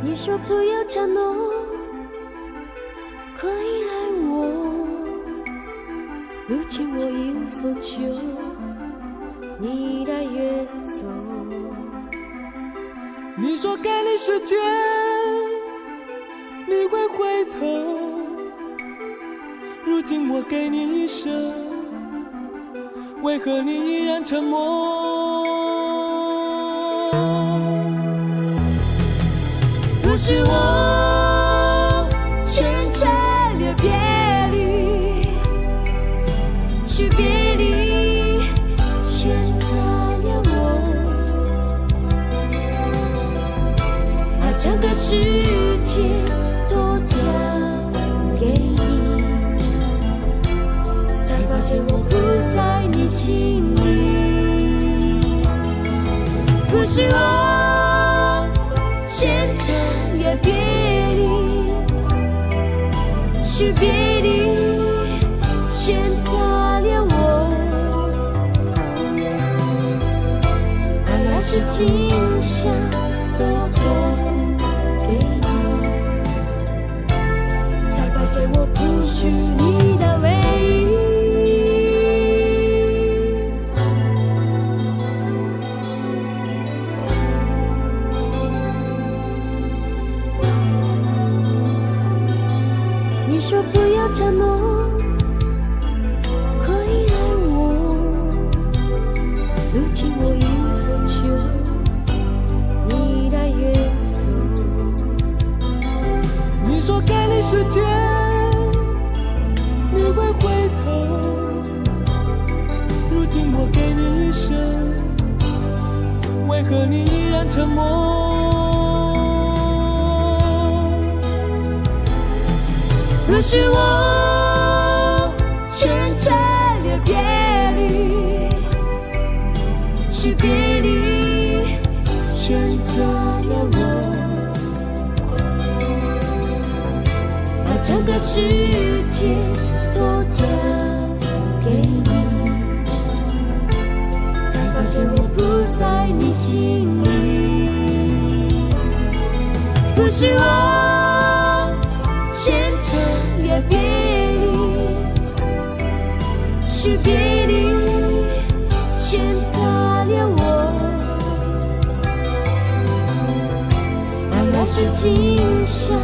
你说不要承诺可以爱我，如今我一无所求，你来远走。你说给你时间你会回头，如今我给你一生，为何你依然沉默？不是我选择了别离，是别离选择了我，把整个世界都交给你，才发现我不在你心里。不是我选择了别离，是别离选择了我，把那是今生都托付给你，才发现我不是你的唯一。你说不要承诺可以爱我，如今我一无所求，你来远走。你说给你时间你会回头，如今我给你一生，为何你依然沉默？不是我选择了别离，是别离选择了我，把整个世界都交给你，才发现我不在你心里。不是我选择了别离，是别离选择了我，把那是今生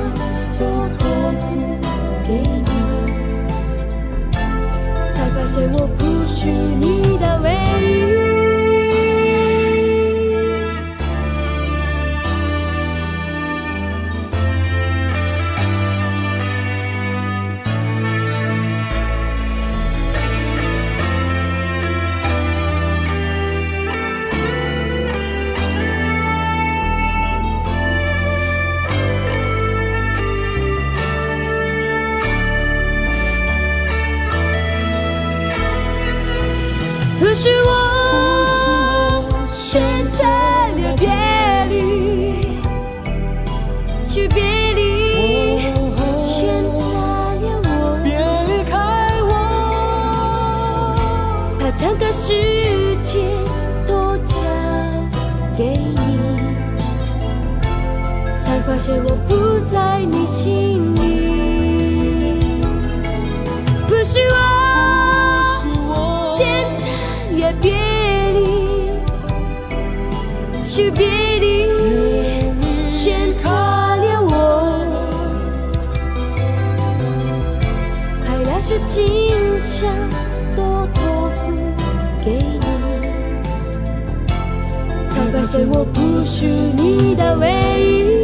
都托付给你，才发现我不是你的唯一。不是我选择了别离，是别离选择了我，别离开我，把整个世界都交给你，才发现我不在你心里。不是我选择了别离，是别离选择了我，爱来是今生都托付给你，才发现我不是你的唯一。